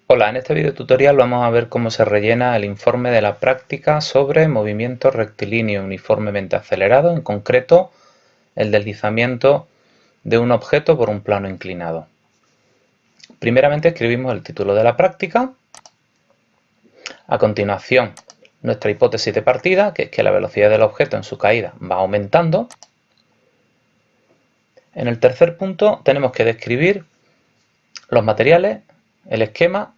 Hola, en este video tutorial vamos a ver cómo se rellena el informe de la práctica sobre movimiento rectilíneo uniformemente acelerado, en concreto el deslizamiento de un objeto por un plano inclinado. Primeramente escribimos el título de la práctica, a continuación nuestra hipótesis de partida, que es que la velocidad del objeto en su caída va aumentando. En el tercer punto tenemos que describir los materiales, el esquema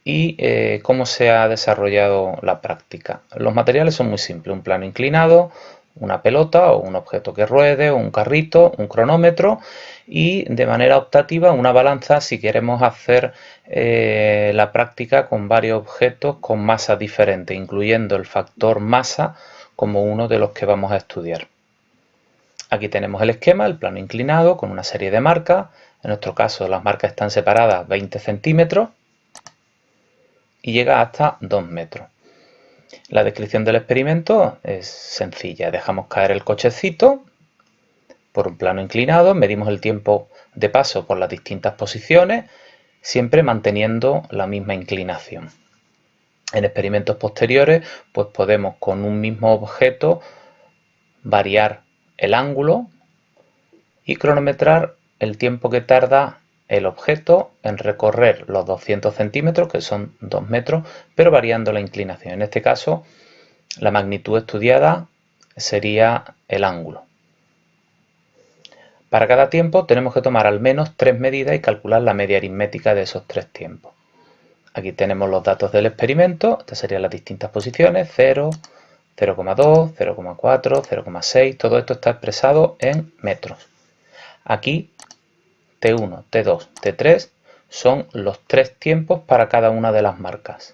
y cómo se ha desarrollado la práctica. Los materiales son muy simples: un plano inclinado, una pelota o un objeto que ruede, un carrito, un cronómetro y, de manera optativa, una balanza si queremos hacer la práctica con varios objetos con masas diferentes, incluyendo el factor masa como uno de los que vamos a estudiar. Aquí tenemos el esquema, el plano inclinado con una serie de marcas. En nuestro caso las marcas están separadas 20 centímetros y llega hasta 2 metros. La descripción del experimento es sencilla: dejamos caer el cochecito por un plano inclinado, medimos el tiempo de paso por las distintas posiciones, siempre manteniendo la misma inclinación. En experimentos posteriores, pues podemos con un mismo objeto variar el ángulo y cronometrar el tiempo que tarda el objeto en recorrer los 200 centímetros, que son 2 metros, pero variando la inclinación. En este caso, la magnitud estudiada sería el ángulo. Para cada tiempo tenemos que tomar al menos 3 medidas y calcular la media aritmética de esos 3 tiempos. Aquí tenemos los datos del experimento. Estas serían las distintas posiciones: 0, 0,2, 0,4, 0,6. Todo esto está expresado en metros. Aquí T1, T2, T3 son los 3 tiempos para cada una de las marcas.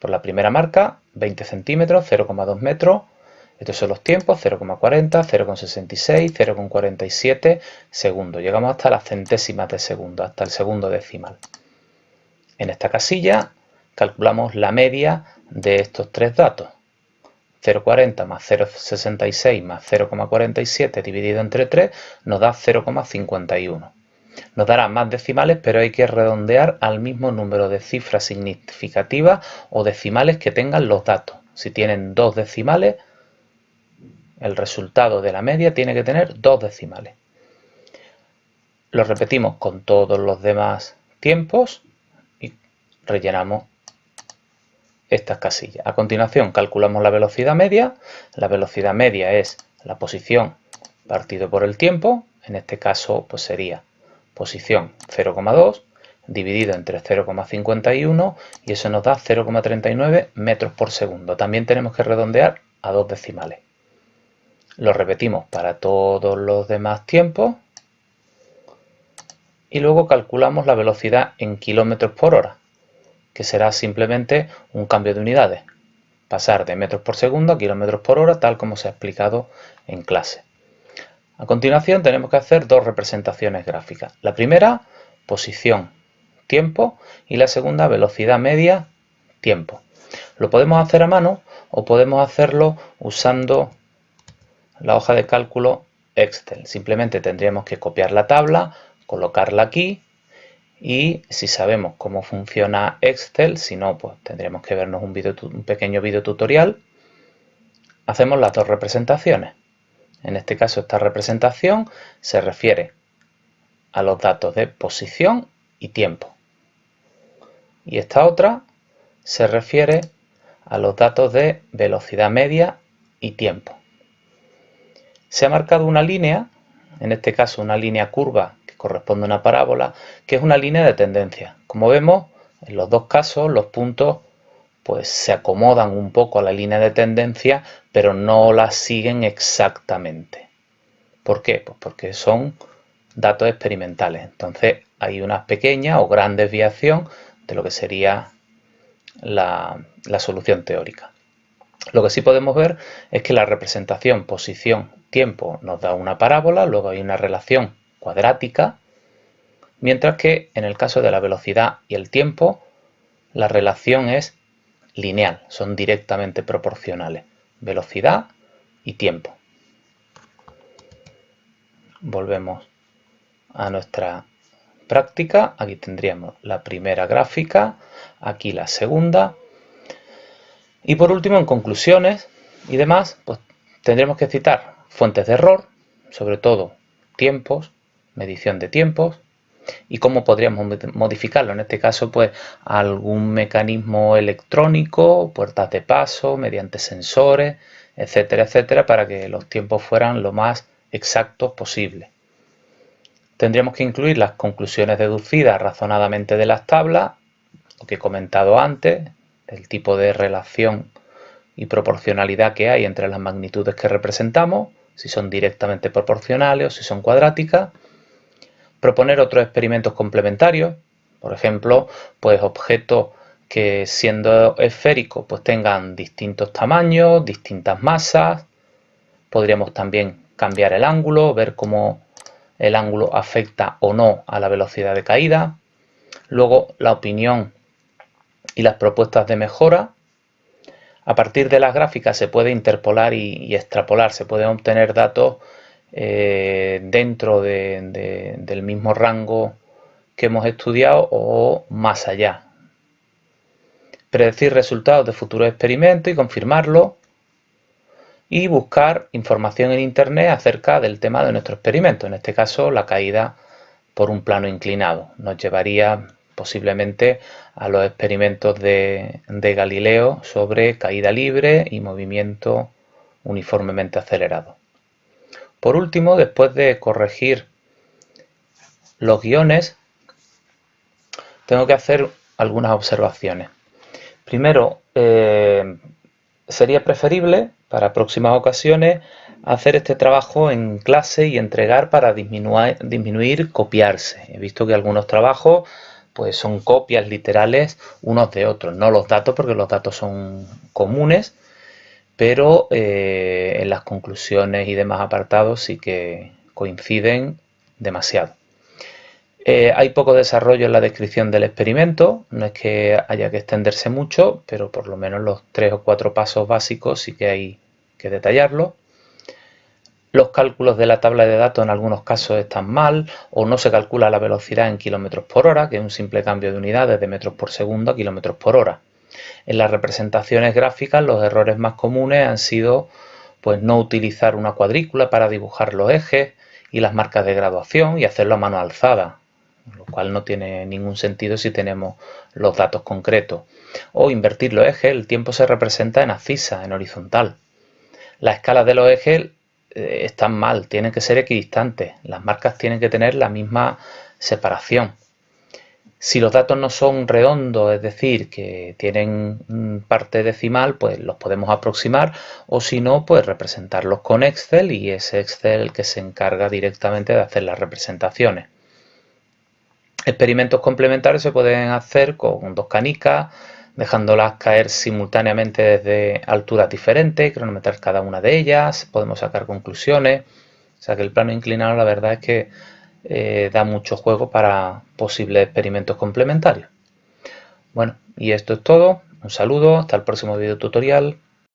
Por la primera marca, 20 centímetros, 0,2 metros. Estos son los tiempos: 0,40, 0,66, 0,47 segundos. Llegamos hasta las centésimas de segundo, hasta el segundo decimal. En esta casilla calculamos la media de estos 3 datos. 0,40 más 0,66 más 0,47 dividido entre 3 nos da 0,51. Nos dará más decimales, pero hay que redondear al mismo número de cifras significativas o decimales que tengan los datos. Si tienen 2 decimales, el resultado de la media tiene que tener 2 decimales. Lo repetimos con todos los demás tiempos y rellenamos estas casillas. A continuación calculamos la velocidad media. La velocidad media es la posición partido por el tiempo. En este caso pues sería posición 0,2 dividido entre 0,51 y eso nos da 0,39 metros por segundo. También tenemos que redondear a 2 decimales. Lo repetimos para todos los demás tiempos y luego calculamos la velocidad en kilómetros por hora, que será simplemente un cambio de unidades, pasar de metros por segundo a kilómetros por hora, tal como se ha explicado en clase. A continuación tenemos que hacer dos representaciones gráficas. La primera, posición, tiempo, y la segunda, velocidad media, tiempo. Lo podemos hacer a mano o podemos hacerlo usando la hoja de cálculo Excel. Simplemente tendríamos que copiar la tabla, colocarla aquí y si sabemos cómo funciona Excel, si no, pues tendríamos que vernos un pequeño video tutorial. Hacemos las dos representaciones. En este caso, esta representación se refiere a los datos de posición y tiempo. Y esta otra se refiere a los datos de velocidad media y tiempo. Se ha marcado una línea, en este caso una línea curva que corresponde a una parábola, que es una línea de tendencia. Como vemos, en los dos casos los puntos pues se acomodan un poco a la línea de tendencia, pero no la siguen exactamente. ¿Por qué? Pues porque son datos experimentales. Entonces hay una pequeña o gran desviación de lo que sería la solución teórica. Lo que sí podemos ver es que la representación posición-tiempo nos da una parábola, luego hay una relación cuadrática, mientras que en el caso de la velocidad y el tiempo, la relación es lineal, son directamente proporcionales, velocidad y tiempo. Volvemos a nuestra práctica, aquí tendríamos la primera gráfica, aquí la segunda. Y por último, en conclusiones y demás, pues tendremos que citar fuentes de error, sobre todo tiempos, medición de tiempos, y cómo podríamos modificarlo. En este caso, pues algún mecanismo electrónico, puertas de paso, mediante sensores, etcétera, etcétera, para que los tiempos fueran lo más exactos posible. Tendríamos que incluir las conclusiones deducidas razonadamente de las tablas, lo que he comentado antes, el tipo de relación y proporcionalidad que hay entre las magnitudes que representamos, si son directamente proporcionales o si son cuadráticas. Proponer otros experimentos complementarios, por ejemplo, pues objetos que siendo esféricos pues tengan distintos tamaños, distintas masas. Podríamos también cambiar el ángulo, ver cómo el ángulo afecta o no a la velocidad de caída. Luego la opinión y las propuestas de mejora. A partir de las gráficas se puede interpolar y extrapolar, se pueden obtener datos dentro del mismo rango que hemos estudiado o más allá. Predecir resultados de futuros experimentos y confirmarlos. Y buscar información en internet acerca del tema de nuestro experimento, en este caso la caída por un plano inclinado. Nos llevaría posiblemente a los experimentos de Galileo sobre caída libre y movimiento uniformemente acelerado. Por último, después de corregir los guiones, tengo que hacer algunas observaciones. Primero, sería preferible para próximas ocasiones hacer este trabajo en clase y entregar para disminuir copiarse. He visto que algunos trabajos pues son copias literales unos de otros, no los datos porque los datos son comunes, pero en las conclusiones y demás apartados sí que coinciden demasiado. Hay poco desarrollo en la descripción del experimento, no es que haya que extenderse mucho, pero por lo menos los 3 o 4 pasos básicos sí que hay que detallarlos. Los cálculos de la tabla de datos en algunos casos están mal o no se calcula la velocidad en kilómetros por hora, que es un simple cambio de unidades de metros por segundo a kilómetros por hora. En las representaciones gráficas los errores más comunes han sido pues no utilizar una cuadrícula para dibujar los ejes y las marcas de graduación y hacerlo a mano alzada, lo cual no tiene ningún sentido si tenemos los datos concretos. O invertir los ejes, el tiempo se representa en abscisa, en horizontal. Las escalas de los ejes están mal, tienen que ser equidistantes, las marcas tienen que tener la misma separación. Si los datos no son redondos, es decir, que tienen parte decimal, pues los podemos aproximar, o si no, pues representarlos con Excel y es Excel el que se encarga directamente de hacer las representaciones. Experimentos complementarios se pueden hacer con dos canicas, dejándolas caer simultáneamente desde alturas diferentes, cronometrar cada una de ellas, podemos sacar conclusiones. O sea que el plano inclinado la verdad es que da mucho juego para posibles experimentos complementarios. Bueno, y esto es todo. Un saludo, hasta el próximo video tutorial.